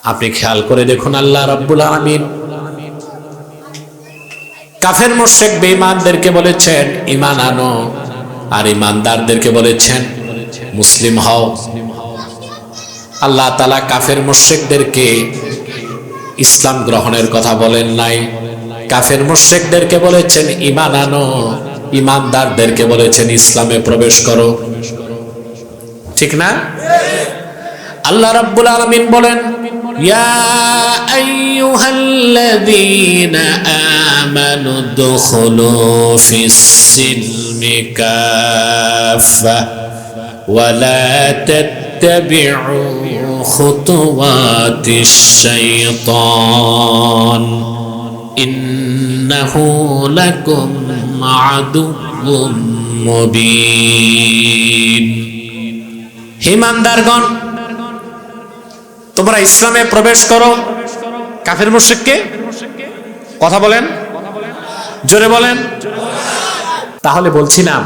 আপনি খেয়াল করে দেখুন, আল্লাহ রাব্বুল আলামিন কাফের মুশরিক বেঈমানদেরকে বলেছেন ঈমান আনো, আর ঈমানদারদেরকে বলেছেন মুসলিম হও। আল্লাহ তাআলা কাফের মুশরিকদেরকে ইসলাম গ্রহণের কথা বলেন নাই, কাফের মুশরিকদেরকে বলেছেন ঈমান আনো, ঈমানদারদেরকে বলেছেন ইসলামে প্রবেশ করো। ঠিক না? আল্লাহ রাব্বুল আলামিন বলেন, ইয়া আইয়ুহাল্লাযীনা আমানু দুখুলু ফিস-সিলমি কাফা ওয়া লা তাত্তাবি'ু খুতুওয়াতিশ-শাইতান ইন্নাহু লাকুম আদুউম মুবিন। হে ঈমানদারগণ, তোমরা ইসলামে প্রবেশ করো। কাফের মুশরিককে কথা বলেন, জোরে বলেন। তাহলে বলছিলাম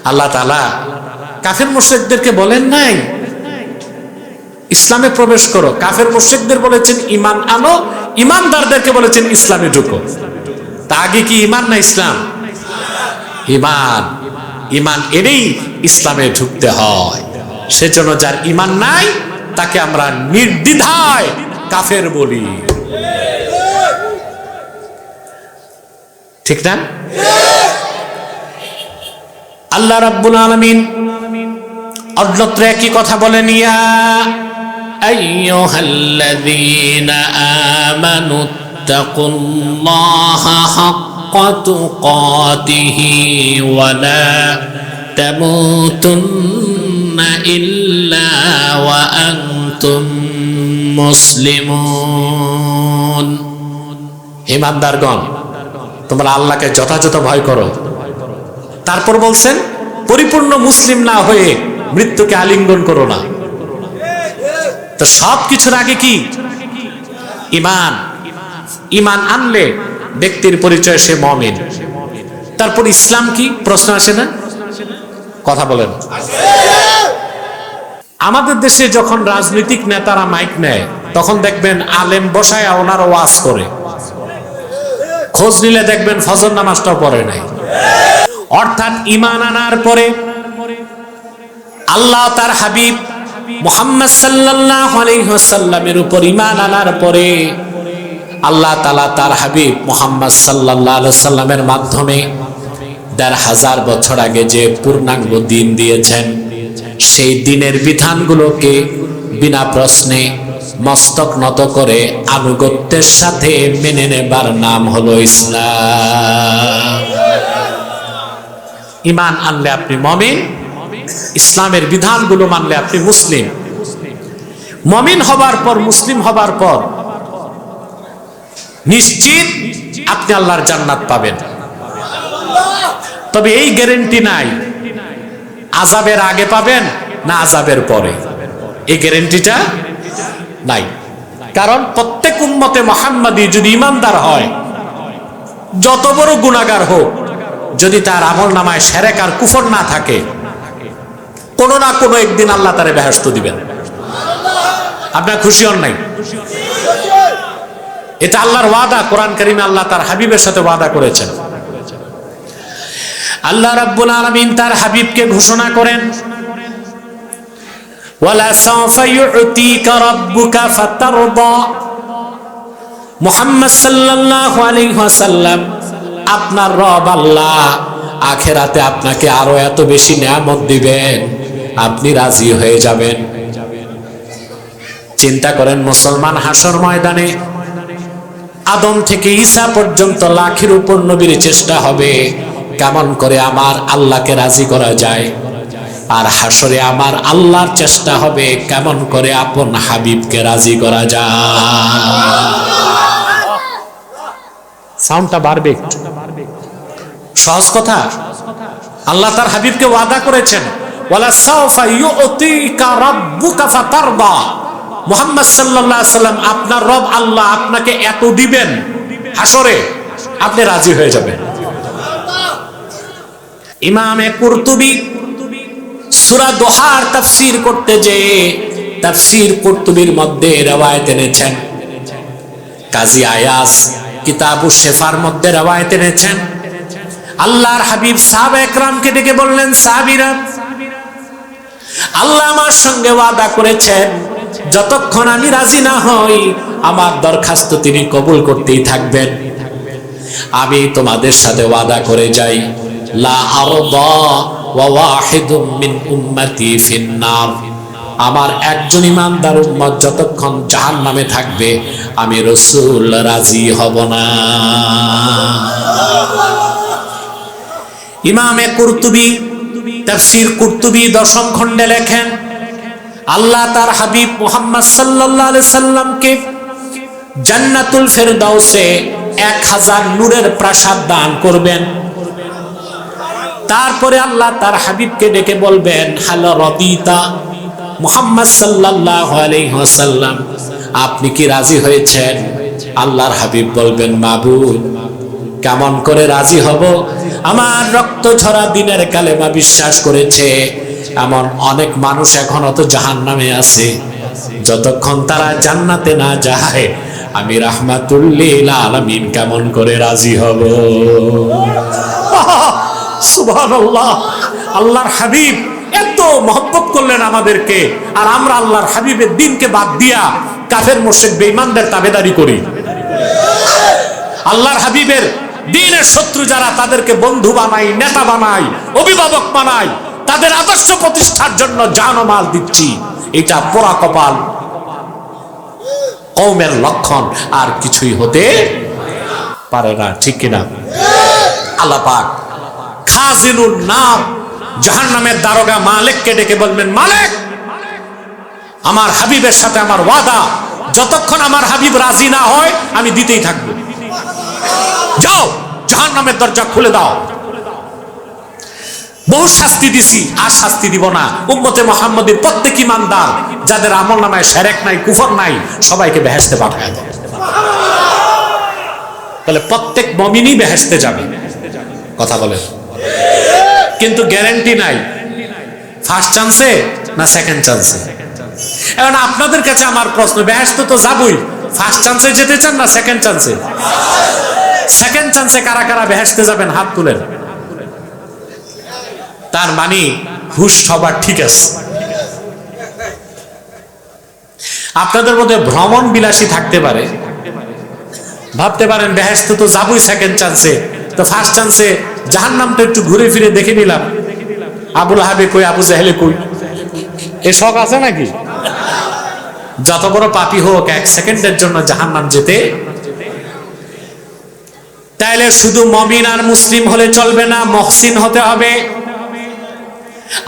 আল্লাহ তাআলা কাফের মুশরিকদেরকে বলেন নাই ইসলামে প্রবেশ করো, কাফের মুশরিকদের বলেছেন ঈমান আনো, ঈমানদারদেরকে বলেছেন ইসলামে ঢুকো। তা আগে কি ঈমান না ইসলাম? ঈমান। ঈমান এনেই ইসলামে ঢুকতে হয়। সেজন্য যার ঈমান নাই তাকে আমরা নির্দ্বিধায় কাফের বলি। ঠিক না? আল্লাহ রাব্বুল আলামিন অন্যত্র একই কথা বলেন, ইয়া আইয়ুহাল্লাযীনা আমানু তাকুল্লাহা হাক্কা তুকাতিহি ওয়া লা তামুতুন্না ইল্লা ওয়া আনতুম মুসলিমুন। ঈমানদারগণ, তোমরা আল্লাহকে যথাযথ ভয় করো। তারপর বলছেন পরিপূর্ণ মুসলিম না হয়ে মৃত্যুকে আলিঙ্গন করো না। তো সব কিছুর আগে কি? ঈমান। ঈমান আনলে ব্যক্তির পরিচয় সে মুমিন। তারপর ইসলাম কি? প্রশ্ন আসে না? কথা বলেন। আমাদের দেশে যখন রাজনৈতিক নেতারা মাইক নেয় তখন দেখবেন আলেম বসায় ওনারা ওয়াজ করে, খোঁজ নিলে দেখবেন ফজর নামাজটাও পড়ে নাই। অর্থাৎ ঈমান আনার পরে আল্লাহ তার হাবিব মুহাম্মদ সাল্লাল্লাহু আলাইহি ওয়াসাল্লামের উপর ঈমান আনার পরে আল্লাহ তাআলা তার হাবিব মুহাম্মদ সাল্লাল্লাহু আলাইহি ওয়াসাল্লামের মাধ্যমে ১৫০০ বছর আগে যে পূর্ণাঙ্গ দিন দিয়েছেন, সেই দিনের বিধানগুলোকে বিনা প্রশ্নে মস্তক নত করে আনুগত্যের সাথে মেনে নেবার নাম হলো ইসলাম। ঈমান আনলে আপনি মুমিন, ইসলামের বিধানগুলো মানলে আপনি মুসলিম। মুমিন হবার পর, মুসলিম হবার পর নিশ্চিত আপনি আল্লাহর জান্নাত পাবেন। তবে এই গ্যারান্টি নাই আযাবের আগে পাবেন না আযাবের পরে, এই গ্যারান্টিটা নাই। কারণ প্রত্যেক উম্মতে মুহাম্মাদী যদি ঈমানদার হয়, যত বড় গুনাহগার হোক, যদি তার আমলনামায় শিরক আর কুফর না থাকে, কোনো না কোনো একদিন আল্লাহ তারে বেহেশত দিবেন। আপনার খুশি হন নাই? এটা আল্লাহর ওয়াদা। কোরআন কারীমে আল্লাহ তার হাবিবের সাথে ওয়াদা করেছেন। আল্লাহ রাব্বুল আলামিন তার হাবিবকে ঘোষণা করেন, ওয়ালা সাওফা ইউতিকা রাব্বুকা ফাতারদা। মুহাম্মদ সাল্লাল্লাহু আলাইহি ওয়াসাল্লাম, আপনার রব আল্লাহ আখিরাতে আপনাকে আরো এত বেশি নিয়ামত দিবেন, আপনি রাজি হয়ে যাবেন। চিন্তা করেন, মুসলমান হাসর ময়দানে আদম থেকে ঈসা পর্যন্ত লাখের উপর নবীর চেষ্টা হবে কেমন করে আমার আল্লাহকে রাজি করা যায়, আর হাসরে আমার আল্লাহর চেষ্টা হবে কেমন করে আপন হাবিবকে রাজি করা যায়। সাউন্ডটা বাড়বে, সহজ কথা। আল্লাহ তার হাবিবকে ওয়াদা করেছেন, ওয়ালা সাওফা ইউতিকা রাব্বুকা ফাতারদা। মুহাম্মদ সাল্লাল্লাহু আলাইহি ওয়াসাল্লাম, আপনার রব আল্লাহ আপনাকে এত দিবেন, হাসরে আপনি রাজি হয়ে যাবেন। ইমামে কুরতুবী সূরা দোহার তাফসীর করতে যে তাফসীর কুরতুবীর মধ্যে রওয়ায়াত এনেছেন, কাজী আয়াজ কিতাবুশ শিফার মধ্যে রওয়ায়াত এনেছেন। আল্লাহর হাবিব সাহাবা একরামকে ডেকে বললেন, সাহাবীরা, আল্লাহ আমার সঙ্গে ওয়াদা করেছেন যতক্ষণ আমি রাজি না হই আমার দরখাস্ত তিনি কবুল করতেই থাকবেন। আমি তোমাদের সাথে ওয়াদা করে যাই, লা আরদা ওয়া ওয়াহিদুম মিন উম্মতি ফিন্নার, আমার একজন ইমানদার উম্মত যতক্ষণ জাহান্নামে থাকবে আমি রাসূল রাজি হব না। ইমামে কুরতুবী তাফসীর কুরতুবী 10ম খণ্ডে লেখেন, আল্লাহ তার হাবিব মুহাম্মদ সাল্লাল্লাহু আলাইহি সাল্লামকে জান্নাতুল ফেরদাউসে 1000 নূরের প্রাসাদ দান করবেন। তারপরে আল্লাহ তার হাবিবকে ডেকে বলবেন, হাল রাদিতা, মুহাম্মদ সাল্লাল্লাহু আলাইহি ওয়াসাল্লাম আপনি কি রাজি হয়েছেন? আল্লাহর হাবিব বলবেন, মাবুদ কেমন করে রাজি হব, আমার রক্ত ঝরা দিনের কালেমা বিশ্বাস করেছে এমন অনেক মানুষ এখনো তো জাহান্নামে আছে, যতক্ষণ তারা জান্নাতে না যায় আমি রাহমাতুল লিল আলামিন কেমন করে রাজি হব। সুবহানাল্লাহ, আল্লাহর হাবিব এত মহব্বত করলেন আমাদেরকে, আর আমরা আল্লাহর হাবিবের দ্বীনকে বাদ দিয়া কাফের মুশরিক বেঈমানদের তাবেদারি করি। আল্লাহর হাবিবের দ্বীনের শত্রু যারা তাদেরকে বন্ধু বানাই, নেতা বানাই, অভিভাবক বানাই, তাদের আদর্শ প্রতিষ্ঠার জন্য জান ও মাল দিচ্ছি, এটা পোড়া কপাল কওমের লক্ষণ, আর কিছুই হতে পারে না, ঠিক কিনা? আল্লাহ পাক খাজিনুন নাম জাহান্নামের দারোগা মালিককে ডেকে বলবেন, মালিক আমার হাবিবের সাথে আমার ওয়াদা, যতক্ষণ আমার হাবিব রাজি না হয় আমি দিতেই থাকবো, যাও জাহান্নামের দরজা খুলে দাও। বহু শাস্তি দিছি, আর শাস্তি দিব না। উম্মতে মুহাম্মদীর প্রত্যেক ইমানদার যাদের আমলনামায় শিরক নাই, কুফর নাই, সবাইকে বেহেশতে পাঠায় দাও। তাহলে প্রত্যেক মুমিনই বেহেশতে যাবে, কথা বলেন, কিন্তু গ্যারান্টি নাই ফার্স্ট চান্সে না সেকেন্ড চান্সে। এখন আপনাদের কাছে আমার প্রশ্ন, বেহেশতে তো যাবই, ফার্স্ট চান্সে যেতে চান না সেকেন্ড চান্সে? সেকেন্ড চান্সে কারা কারা বেহেশতে যাবেন হাত তুলেন। তার মানে হুশ সবার ঠিক আছে। আপনাদের মধ্যে ভ্রমণ বিলাসী থাকতে পারে, ভাবতে পারেন বেহেশতে তো যাবই সেকেন্ড চান্সে, তো ফার্স্ট চান্সে জাহান্নামটা একটু ঘুরে ফিরে দেখে নিলাম, আবু লাহাবে কই, আবু জাহেলে কই, এ শখ আছে নাকি? যত বড় পাপী হোক 1 সেকেন্ডের জন্য জাহান্নাম যেতে। তাইলে শুধু মুমিন আর মুসলিম হলে চলবে না, মুহসিন হতে হবে।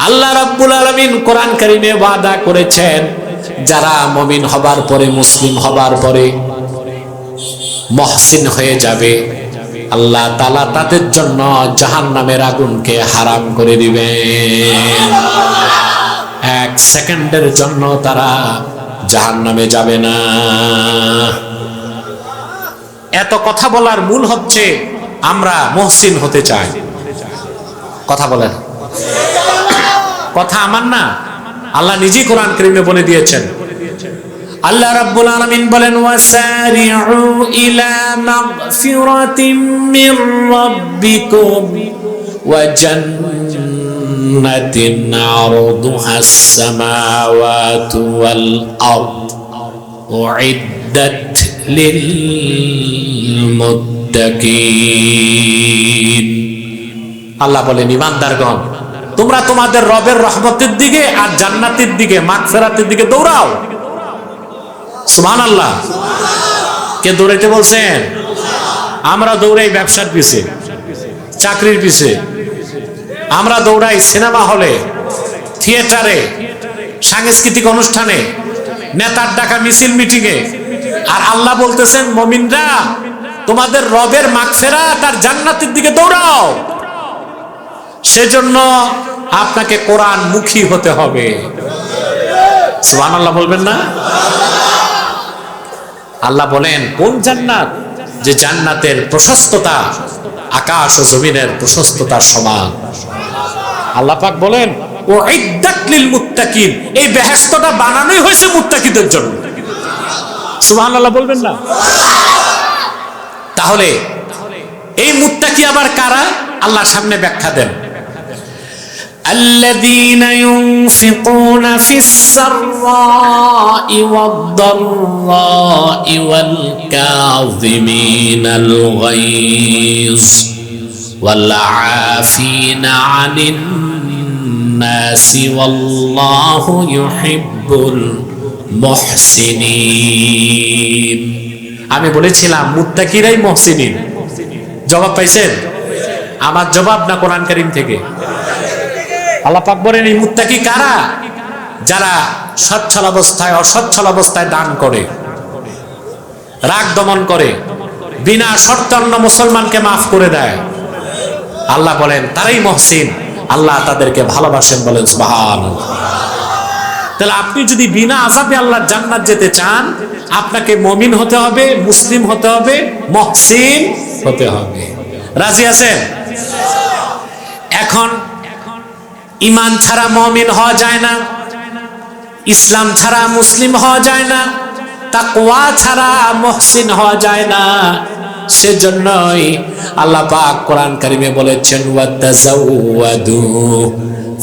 আল্লাহ রাব্বুল আলামিন কোরআন কারীমে ওয়াদা করেছেন, যারা মুমিন হবার পরে, মুসলিম হবার পরে মুহসিন হয়ে যাবে, আল্লাহ তাআলা তাদের জন্য জাহান্নামের আগুনকে হারাম করে দিবেন। 1 সেকেন্ডের জন্য তারা জাহান্নামে যাবে না। এত কথা বলার মূল হচ্ছে আমরা মুহসিন হতে চাই। কথা বলেন, কথা আমার না, আল্লাহ নিজেই কোরআন কারীমে বলে দিয়েছেন। আল্লাহ রাব্বুল আলামিন বলেন, ওয়াসারিউ ইলা মাগফিরাতিম মির রাব্বিকুম ওয়া জান্নাতিন আরদুহাস সামাওয়াতু ওয়াল আরদ উইদ্দাত লিল মুত্তাকিন। আল্লাহ বলেন, ঈমানদারগণ তোমরা তোমাদের রবের রহমতের দিকে আর জান্নাতের দিকে, মাগফিরাতের দিকে দৌড়াও। সুবহানাল্লাহ। কে দৌড়াইতে বলছেন? আমরা দৌড়াই ব্যবসার পিছে, চাকরির পিছে, আমরা দৌড়াই সিনেমা হলে, থিয়েটারে, সাংস্কৃতিক অনুষ্ঠানে, নেতার ডাকা মিছিল মিটিংয়ে। আর আল্লাহ বলতেছেন, মুমিনরা তোমাদের রবের মাগফিরাত আর জান্নাতের দিকে দৌড়াও। সেজন্য আপনাকে কোরআন মুখী হতে হবে। সুবহানাল্লাহ বলবেন না? আল্লাহ বলেন, কোন জান্নাত? যে জান্নাতের প্রশস্ততা আকাশ ও জমিনের প্রশস্ততার সমান। আল্লাহ পাক বলেন, উইদ্দাত লিল মুত্তাকিন, এই বেহেশতটা বানানোই হয়েছে মুত্তাকিদের জন্য। সুবহানাল্লাহ বলবেন না? তাহলে এই মুত্তাকি আবার কারা? আল্লাহ সামনে ব্যাখ্যা দেন। الذين ينفقون في السراء والضراء والكاظمين الغيظ والعافين عن الناس والله يحب المحسنين। আমি বলেছিলাম মুত্তাকিরাই মুহসিনিন। জবাব পাইছেন? আমার জবাব না কোরআন কারীম থেকে? আল্লাহ পাক বলেন এই মুত্তাকি কারা? যারা সচ্ছল অবস্থায় অসচ্ছল অবস্থায় দান করে, রাগ দমন করে, বিনা শর্তে অন্য মুসলমানকে মাফ করে দেয়। আল্লাহ বলেন তারাই মুহসিন, আল্লাহ তাদেরকে ভালোবাসেন। বলেন সুবহানাল্লাহ। তাহলে আপনি যদি বিনা আযাবে আল্লাহর জান্নাত যেতে চান, আপনাকে মুমিন হতে হবে, মুসলিম হতে হবে, মুহসিন হতে হবে। রাজি আছেন? এখন ঈমান ছাড়া মুমিন হওয়া যায় না, ইসলাম ছাড়া মুসলিম হওয়া যায় না, তাকওয়া ছাড়া মুহসিন হওয়া যায় না। সেজন্যই আল্লাহ পাক কোরআন কারীমে বলেছেন ওয়াতাযাওয়াদু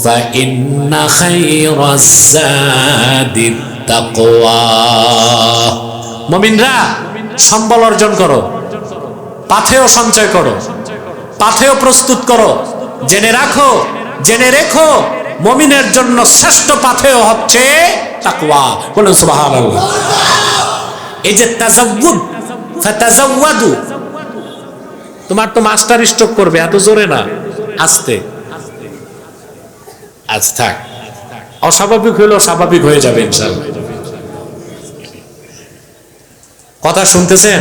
ফাইন্না খায়রাজ যাদিত তাকওয়া। মুমিনরা সম্বল অর্জন করো, পাথেয় সঞ্চয় করো, পাথেয় প্রস্তুত করো। জেনে রেখো মুমিনের জন্য শ্রেষ্ঠ পাথেয় হচ্ছে তাকওয়া। বলুন সুবহানাল্লাহ। এই যে তাযাওউদ, ফাতাযাওয়াদু, তোমার তো মাস্টার স্ট্রোক করবে, এত জোরে না, আস্তে। আজ থাক, অস্বাভাবিক হলেও স্বাভাবিক হয়ে যাবে ইনশাআল্লাহ। কথা শুনতেছেন?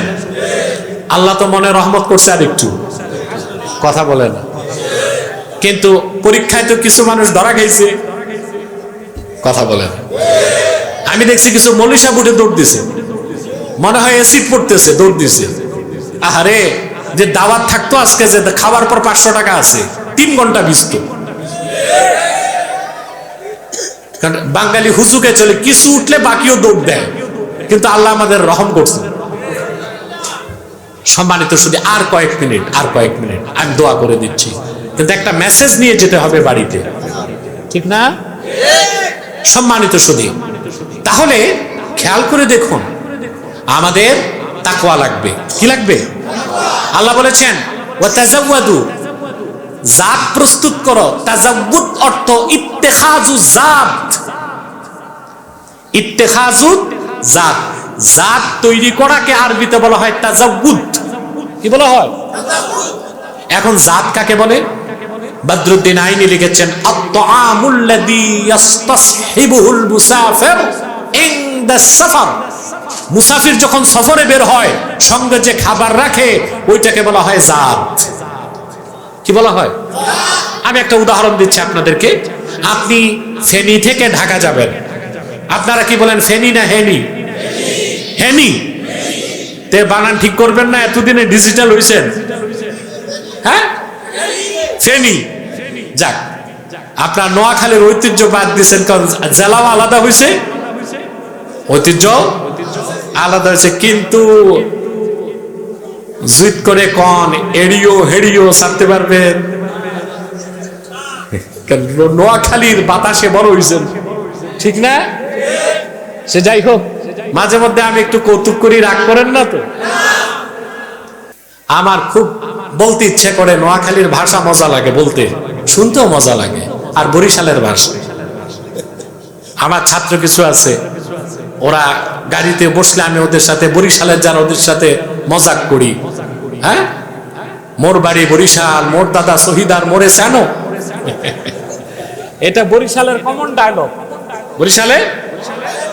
আল্লাহ তো মনে রহমত করছে আর একটু, কথা বলে না। কিন্তু পরীক্ষায় তো কিছু মানুষ ধরা খাইছে, কথা বলে না। আমি দেখছি কিছু মনীষা বুটে দৌড় দিছে, মনে হয় অ্যাসিড পড়তেছে, দৌড় দিছে। আহারে, যে দাওয়াত থাকতো আজকে, যে খাবার পর 500 টাকা আছে, 3 ঘন্টা ভিজত। কারণ বাঙালি হুজুকে চলে, কিছু উঠলে বাকিও দৌড় দেয়। কিন্তু আল্লাহ আমাদের রহম করছে। সম্মানিত শুধু আর কয়েক মিনিট আমি দোয়া করে দিচ্ছি, কিন্তু একটা মেসেজ নিয়ে যেতে হবে বাড়িতে, ঠিক না? সম্মানিত শুধু, তাহলে খেয়াল করে দেখুন, আমাদের তাকওয়া লাগবে। কি লাগবে? আল্লাহ বলেছেন ওয়াতাযাওয়াদু, জাত প্রস্তুত করো। তাযাওউদ অর্থ ইত্তেখাজু জাত, ইত্তেখাজু জাত, জাত তৈরি করাকে আরবিতে বলা হয় তাযাউদ। কি বলা হয়? এখন জাত কাকে বলে? বদরুদ্দিন আইনি লিখেছেন আত-তাআমুল্লাযী ইস্তাসহিবুল মুসাফির ইনদা সাফার। মুসাফির যখন সফরে বের হয়, সঙ্গে যে খাবার রাখে ওইটাকে বলা হয় জাত। কি বলা হয়? আমি একটা উদাহরণ দিচ্ছি আপনাদেরকে। আপনি ফেনী থেকে ঢাকা যাবেন, আপনারা কি বলেন, ফেনী না হেনি? হেনি। তে বানান ঠিক করবেন না, এতদিনে ডিজিটাল হইছেন। হ্যাঁ, ফেনী। যাক, আপনার নোয়াখালীর ঐতিহ্য বাদ দিচ্ছেন, কারণ জেলাও আলাদা হয়েছে, ঐতিহ্য আলাদা হয়েছে। কিন্তু জুত করে কন এড়িও হেড়িও ছাড়তে পারবেন? নোয়াখালীর বাতাসে বড় হয়েছেন, ঠিক না? সে যাই হোক, মাঝে মধ্যে আমি একটু কৌতুক করি, রাগ করেন না তো? আমার খুব বলতে ইচ্ছে করে, নোয়াখালীর ভাষা মজা লাগে বলতে, শুনতেও মজা লাগে। আর বরিশালের ভাষা, আমার ছাত্র কিছু আছে, ওরা গাড়িতে বসলে আমি ওদের সাথে, বরিশালের যারা, ওদের সাথে মজাক করি। হ্যাঁ, মোর বাড়ি বরিশাল, মোর দাদা শহীদার মোরে সানো। এটা বরিশালের কমন ডায়লগ, বরিশালে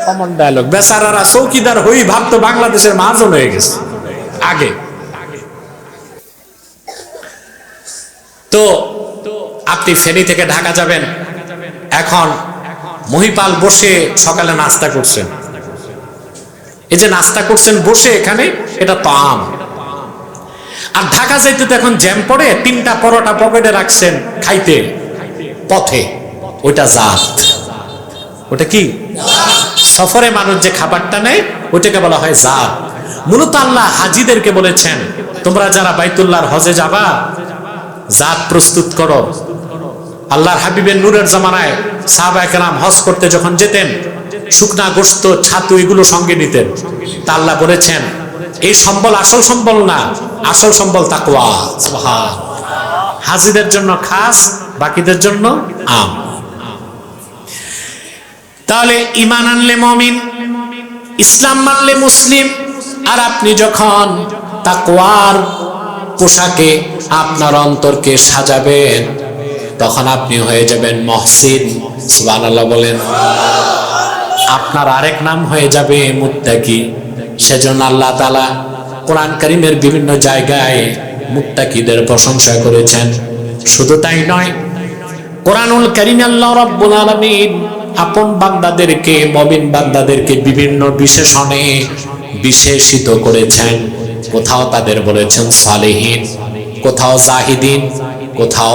কমন ডায়লগ। বেচারারা চৌকিদার হই ভাবতো বাংলাদেশের মহাজন হয়ে গেছে আগে। তো আপনি ফেনী থেকে ঢাকা যাবেন, এখন মহিপাল বসে সকালে নাস্তা করছেন। এই যে নাস্তা করছেন বসে এখানে, এটা তাম। আর ঢাকা যাইতে তো এখন জ্যাম পড়ে, 3টা পরোটা পকেটে রাখছেন খাইতে পথে, ওটা জাত। ওটা কি? সফরে মানুষ যে খাবারটা নেয় ওটাকে বলা হয় জাত। মূলত আল্লাহ হাজিদেরকে বলেছেন, তোমরা যারা বাইতুল্লাহর হজে যাবা জাত প্রস্তুত করো। আল্লাহর হাবিবের নূরের জামানায় সাহাবায়ে কেরাম হজ করতে যখন যেতেন শুকনা গোশত, ছাতু এগুলো সঙ্গে নিতেন। তা আল্লাহ বলেছেন এই সম্বল আসল সম্বল না, আসল সম্বল তাকওয়া। সুবহান। হাজিদের জন্য খাস, বাকিদের জন্য আম। তাহলে ঈমান আনলে মুমিন, ইসলাম মানলে মুসলিম। আর আপনি যখন তাকওয়ার পোশাকে আপনার অন্তরকে সাজাবেন তখন আপনি হয়ে যাবেন মুহসিন। সুবহানাল্লাহ বলেন। আপনার আরেক নাম হয়ে যাবে মুত্তাকি। সেজন্য আল্লাহ তাআলা কোরআন কারীমের বিভিন্ন জায়গায় মুত্তাকিদের প্রশংসা করেছেন। শুধু তাই নয়, কোরআনুল কারীমে আল্লাহ রাব্বুল আলামিন আপন বান্দাদেরকে, মুমিন বান্দাদেরকে বিভিন্ন বিশেষণে বিশেষিত করেছেন। কোথাও তাদের বলেছেন সালেহিন, কোথাও জাহিদিন, কোথাও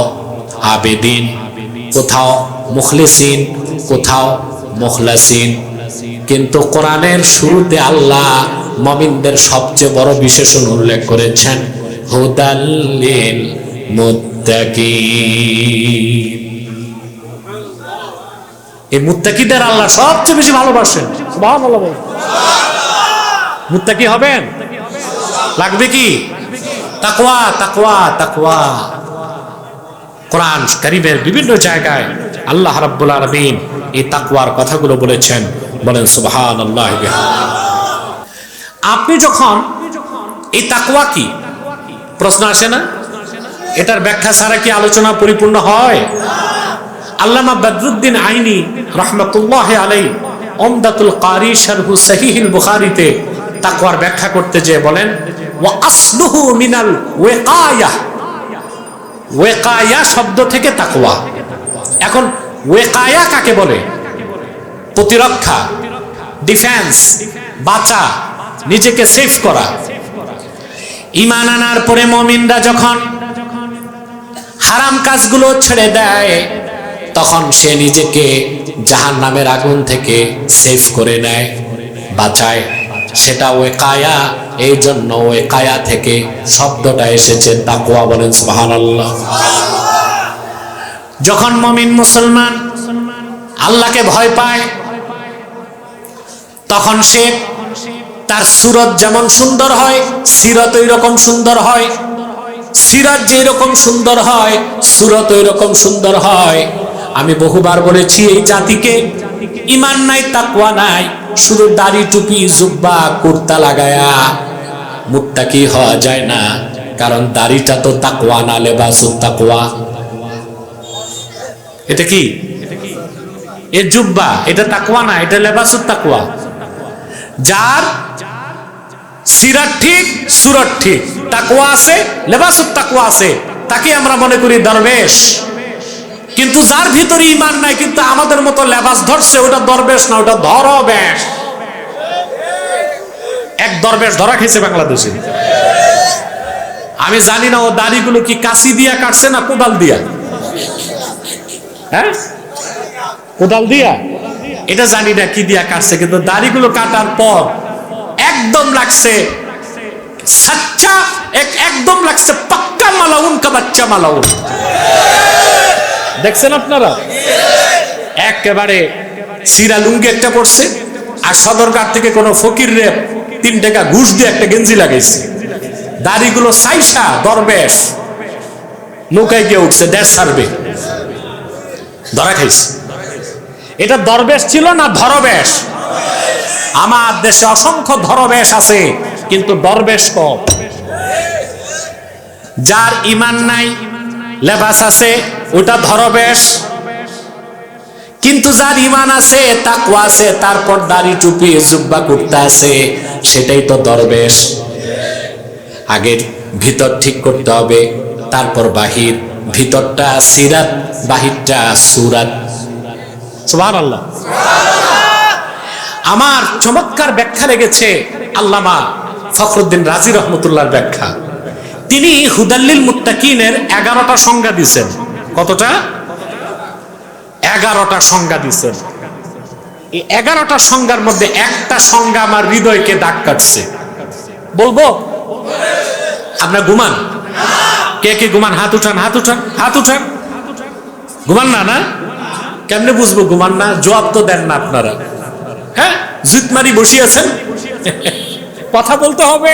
আবেদিন, কোথাও মুখলিসিন, কোথাও মুখলাসিন। কিন্তু কোরআনের শুরুতে আল্লাহ মুমিনদের সবচেয়ে বড় বিশেষণ উল্লেখ করেছেন, হুদাল লিল মুত্তাকিন। এই মুত্তাকিদের আল্লাহ সবচেয়ে বেশি ভালোবাসেন। সুবহানাল্লাহ। মুত্তাকি হবেন, লাগবে কি? তাকওয়া, তাকওয়া, তাকওয়া। কোরআন কারীমের বিভিন্ন জায়গায় আল্লাহ রাব্বুল আলামিন এই তাকওয়ার কথাগুলো বলেছেন। বলেন সুবহানাল্লাহ। আপনি যখন এই তাকওয়া কি, প্রশ্ন আসে না? এটার ব্যাখ্যা ছাড়া কি আলোচনা পরিপূর্ণ হয়? আল্লামা বদরুদ্দিন আইনি রাহমাতুল্লাহি আলাইহি উমদাতুল কারি শারহু সহিহুল বুখারীতে তাকওয়ার ব্যাখ্যা করতে যেয়ে বলেন, ওয়া আসলুহু মিনাল ওয়াকায়া। ওয়াকায়া শব্দ থেকে তাকওয়া। এখন ওয়াকায়া কাকে বলে? প্রতিরক্ষা, ডিফেন্স, বাঁচা, নিজেকে সেফ করা। ঈমান আনার পরে মুমিনরা যখন হারাম কাজগুলো ছেড়ে দেয় তখন সে নিজেকে জাহান্নামের আগুন থেকে সেফ করে নেয়, বাঁচায়। সেটা ওয়াকায়া। এই জন্য ওয়াকায়া থেকে শব্দটা এসেছে তাকওয়া। বলেন সুবহানাল্লাহ। যখন মুমিন মুসলমান আল্লাহকে ভয় পায় তখন সে তার সুরত যেমন সুন্দর হয় সিরত ওই রকম সুন্দর হয়। সিরাত যেই রকম সুন্দর হয় সুরত ওই রকম সুন্দর হয়। আমি বহুবার বলেছি এই জাতিকে ঈমান নাই, তাকওয়া নাই, শুধু দাড়ি, টুপি, জুব্বা, কুর্তা লাগায়া মুত্তাকি হওয়া যায় না। কারণ দাড়িটা তো তাকওয়া না, লেবাসুত তাকওয়া। এটা কি? এ জুব্বা, এটা তাকওয়া না, এটা লেবাসুত তাকওয়া। যার সিরাত ঠিক, সুরত ঠিক, তাকওয়া আছে, লেবাসুত তাকওয়া আছে, তাকে আমরা মনে করি দরবেশ। কিন্তু যার ভিতরে ঈমান নাই কিন্তু আমাদের মতো লেবাস ধরছে, ওটা দরবেশ না, ওটা ধরবেশ। এক দরবেশ ধরা খেয়েছে বাংলাদেশে। আমি জানি না ও দাড়িগুলো কি কাঁচি দিয়া কাটছে না কোদাল দিয়া। হ্যাঁ, কোদাল দিয়া, এটা জানি না কি দিয়া কাটছে, কিন্তু দাড়িগুলো কাটার পর একদম লাগছে সচ্চা, একদম লাগছে পাক্কা মালাউন কা বাচ্চা মালাউন। দেখছেন আপনারা? একেবারে সিরা লুঙ্গি একটা পড়ছে আর সদরঘাট থেকে কোন ফকির রে 3 টাকা ঘুষ দিয়ে একটা গেঞ্জি লাগাইছে। দাড়িগুলো সাইসা দরবেশ নৌকায় গিয়ে উঠছে, দেশ ছাড়বে, ধরা খাইছে। এটা দরবেশ ছিল না ধরবেশ? আমার দেশে অসংখ্য ধরবেশ আছে কিন্তু দরবেশ কম। যার ঈমান নাই, লেবাস আছে, ওটা ধরবেশ। কিন্তু যার ঈমান আছে, তাকওয়া আছে, তারপর দাড়ি, টুপি, জুব্বা, কুর্তা আছে, সেটাই তো দরবেশ। আগে ভিতর ঠিক করতে হবে, তারপর বাহির। ভিতরটা সিরাত, বাহিরটা সুরাত। সুবহানাল্লাহ। আমার চমৎকার ব্যাখ্যা লেগেছে আল্লামা ফখরুদ্দিন রাজি রহমতুল্লাহর ব্যাখ্যা। তিনি হুদাল্লিল মুত্তাকিনের 11টা সংজ্ঞা দিয়েছেন। কতটা? 11টা সংজ্ঞা দিচ্ছেন। এই 11টা সংজ্ঞার মধ্যে একটা সংজ্ঞা আমার হৃদয়কে দাগ কাটছে, বলবো? আপনার ঘুমান? কে কে ঘুমান? হাত উঠান, হাত উঠান, হাত উঠান। ঘুমান না? না কেমনে বুঝবো ঘুমান না? জবাব তো দেন না আপনারা। হ্যাঁ, জুত মারি বসিয়েছেন। কথা বলতে হবে,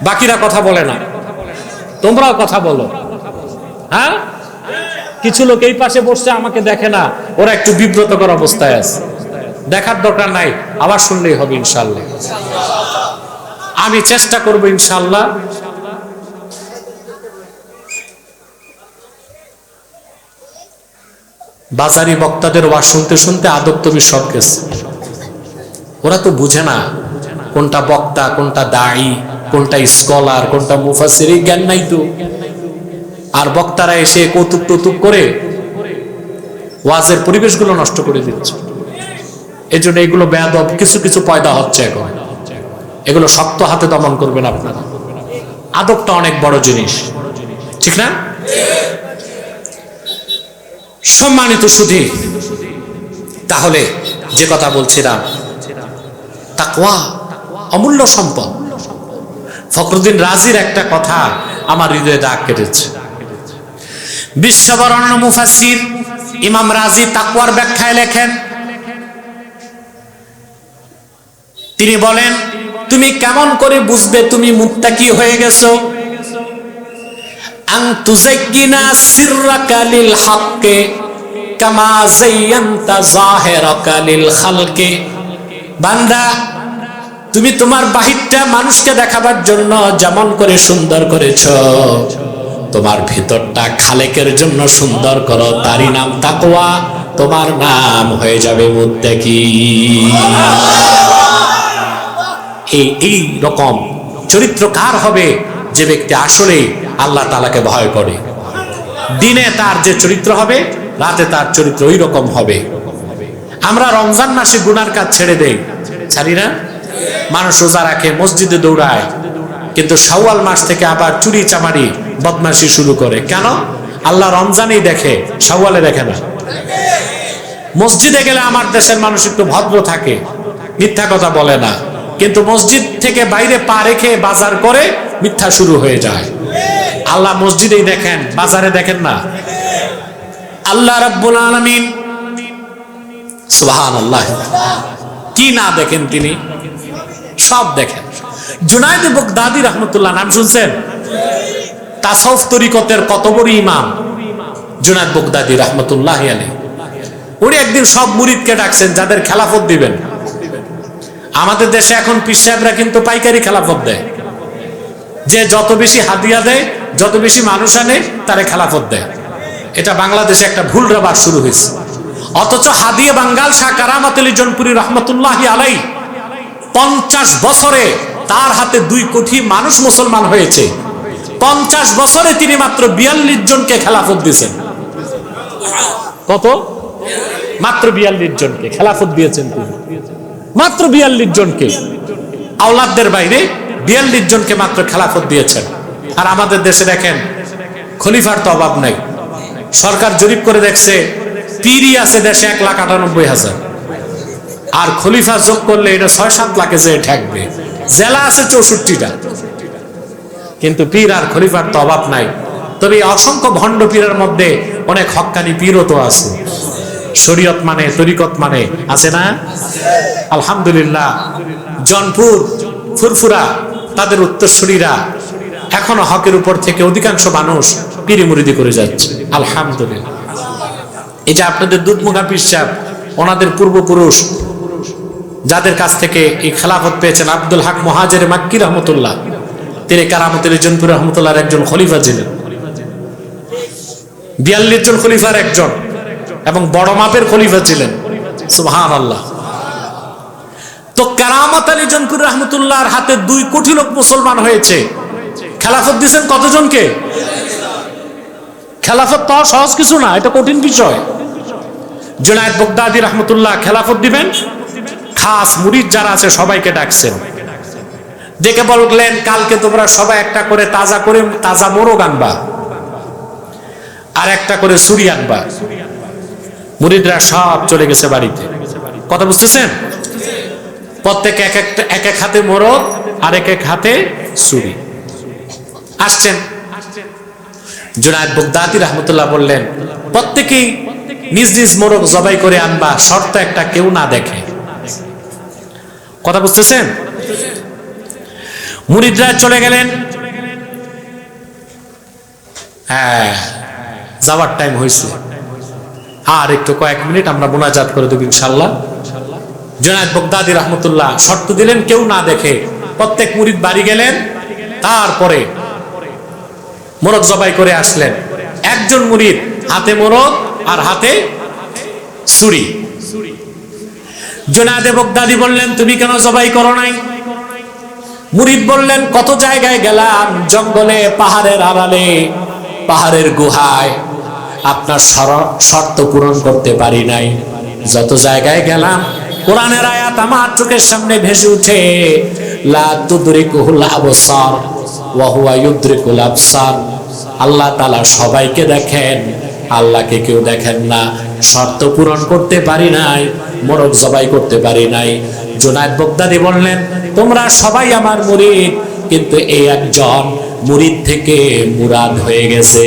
বাকিরা কথা বলে না, তোমরাও কথা বলো। হ্যাঁ, কিছু লোক এই পাশে বসছে, আমাকে দেখে না, ওরা একটু বিব্রতকর অবস্থায় আছে। দেখার দরকার নাই, আবার শুনলেই হবে ইনশাআল্লাহ। আমি চেষ্টা করব ইনশাআল্লাহ। বাজারি বক্তাদের ওয়াজ শুনতে শুনতে আদব তবি সব গেছে। ওরা তো বুঝে না কোনটা বক্তা, কোনটা দায়ী, কোনটা স্কলার, কোনটা মুফাসসির, এই জ্ঞান নাই তো। আর বক্তারা এসে কৌতুক টৌতুক করে ওয়াজের পরিবেশগুলো নষ্ট করে দিচ্ছে। এই জন্য এগুলো বেয়াদব কিছু কিছু পয়দা হচ্ছে এখন। এগুলো শক্ত হাতে দমন করবেন আপনারা। আদবটা অনেক বড় জিনিস, ঠিক না? সম্মানিত সুধী, তাহলে যে কথা বলছিলাম, তাকওয়া অমূল্য সম্পদ। ফখরুদ্দিন রাজির একটা কথা আমার হৃদয়ে দাগ কেটেছে। বিশ্ববরণ্য মুফাসসির ইমাম রাজি তাকওয়ার ব্যাখ্যায় লেখেন, তিনি বলেন, তুমি কেমন করে বুঝবে তুমি মুত্তাকি হয়ে গেছো? আন তুযায়্যিনা সিররাকা লিল হাক্কি কামা যায়্যানতা যাহিরাকা লিল খালকি। বান্দা, তুমি তোমার বাহিরটা মানুষকে দেখাবার জন্য যেমন করে সুন্দর করেছো, তোমার ভিতরটা খালেকের জন্য সুন্দর করো, তারই নাম তাকওয়া, তোমার নাম হয়ে যাবে মুত্তাকি। এই রকম চরিত্র কার হবে? যে ব্যক্তি আসলে আল্লাহ তাআলাকে ভয় করে। দিনে তার যে চরিত্র হবে, রাতে তার চরিত্র ওই রকম হবে। আমরা রমজান মাসে গুনার কাজ ছেড়ে দেই, ছাড়ি না? মানুষ রোজা রাখে, মসজিদে দৌড়ায়, কিন্তু শাওয়াল মাস থেকে আবার চুরি চামারি বদমাশি শুরু করে। কেন? আল্লাহ রমজানেই দেখে, শাওয়ালে দেখে না। মসজিদে গেলে আমার দেশের মানুষ একটু ভদ্র থাকে, মিথ্যা কথা বলে না, কিন্তু মসজিদ থেকে বাইরে পা রেখে বাজার করে মিথ্যা শুরু হয়ে যায়। আল্লাহ মসজিদেই দেখেন, বাজারে দেখেন না। আল্লাহ রাব্বুল আলামিন সুবহানাল্লাহ, কি না দেখেন তিনি? সব দেখেন। জুনায়েদ বাগদাদী রাহমাতুল্লাহ, নাম শুনছেন? তাসাউফ তরিকতের কত বড় ইমাম জুনায়েদ বাগদাদী রাহমাতুল্লাহ আলাইহি। উনি একদিন সব মুরিদকে ডাকছেন যাদের খেলাফত দিবেন। আমাদের দেশে এখন পীর সাহেবরা কিন্তু পাইকারি খেলাফত দেয়, যে যত বেশি হাদিয়া দেয়, যত বেশি মানুষ আনে, তারে খেলাফত দেয়। এটা বাংলাদেশে একটা ভুল রেওয়াজ শুরু হয়েছে। অথচ হাদিয়া বাঙ্গাল শাহ কারামত আলী জনপুরি রহমতুল্লাহি আলাইহি 50 বছরে তার হাতে 2 কোটি মানুষ মুসলমান হয়েছে। 50 বছরে তিনি মাত্র 42 জনকে খেলাফত দিয়েছেন। কত? মাত্র 42 জনকে খেলাফত দিয়েছেন তিনি, মাত্র 42 জনকে। আওলাদদের বাইরে 42 জনকে মাত্র খেলাফত দিয়েছেন। আর আমাদের দেশে দেখেন, খলিফার তো অভাব নাই। সরকার জরিপ করে দেখছে, পীরই আছে দেশে 1,98,000, আর খলিফা যোগ করলে এটা 6-7 লাখে যে ঠেকবে। জেলা আছে 64টা, কিন্তু পীর আর খলিফার তো অভাব নাই। তবে অসংখ্য ভণ্ড পীরের মধ্যে অনেক হক্কানি পীরও তো আছে। শরীয়ত মানে, তরিকত মানে, আছে না? আলহামদুলিল্লাহ। জনপুর, ফুরফুরা, তাদের উত্তরসূরিরা এখনো হকের উপর থেকে অধিকাংশ মানুষ পীরি মুরিদি করে যাচ্ছে, আলহামদুলিল্লাহ। এই যে আপনাদের দুধমুখা পীর সাহেব, ওনাদের পূর্বপুরুষ যাদের কাছ থেকে এই খেলাফত পেয়েছেন, আব্দুল হক মুহাজির মাক্কি রহমতুল্লাহ, তিনি কারামত আলী জনপুরি রহমতুল্লাহর একজন খলিফা ছিলেন। 42 জন খলিফার একজন, এবং বড় মাপের খলিফা ছিলেন। সুবহানাল্লাহ। তো কারামত আলী জনপুরি রহমতুল্লাহর হাতে 2 কোটি লোক মুসলমান হয়েছে। খেলাফত দিয়েছেন কতজনকে? খেলাফত তো সহজ কিছু না, এটা কঠিন বিষয়। জুনায়েদ বাগদাদী রহমতুল্লাহ খেলাফত দিবেন, খাস মুরিদ যারা আছে সবাইকে ডাকছেন, ডেকে বললেন, কালকে তোমরা সবাই একটা করে তাজা মোরগ আনবা, আর একটা করে ছুরি আনবা। মুরিদরা সব চলে গেছে বাড়িতে। কথা বুঝতেছেন? প্রত্যেক এক এক হাতে মোরগ আর এক এক হাতে ছুরি। আসছেন, জুনায়েদ বাগদাদী রাহমাতুল্লাহ বললেন, প্রত্যেকেই নিজ নিজ মোরগ জবাই করে আনবা, শর্ত একটা, কেউ না দেখে। কথা বুঝতেছেন? মুরিদরা চলে গেলেন। হ্যাঁ, যাওয়ার টাইম হয়েছে, আর একটু কয়েক মিনিট আমরা মোনাজাত করে দেব ইনশাআল্লাহ। জুনায়েদ বাগদাদী রাহমাতুল্লাহ শর্ত দিলেন, কেউ না দেখে। প্রত্যেক মুরিদ বাড়ি গেলেন, তারপরে মোরগ জবাই করে আসলেন। একজন মুরিদ হাতে মোরগ আর হাতে ছুরি। জুনায়েদ বাগদাদী বললেন, তুমি কেন জবাই করো নাই? মুরিদ বললেন, কত জায়গায় গেলাম, জঙ্গলে, পাহাড়ের আড়ালে, পাহাড়ের গুহায়, আপনার শর্ত পূরণ করতে পারি নাই। যত জায়গায় গেলাম, কোরআনের আয়াত আমার চোখের সামনে ভেসে উঠে, লা তুদরিকুহুল আবসার ওয়া হুয়া ইউদরিকুল আবসার। আল্লাহ তাআলা সবাইকে দেখেন, আল্লাহকে কেউ দেখেন না। শর্ত পূরণ করতে পারি নাই, মোরগ জবাই করতে পারি নাই। জুনায়েদ বাগদাদী বললেন, তোমরা সবাই আমার মুরিদ, কিন্তু এই একজন মুরিদ থেকে মুরাদ হয়ে গেছে।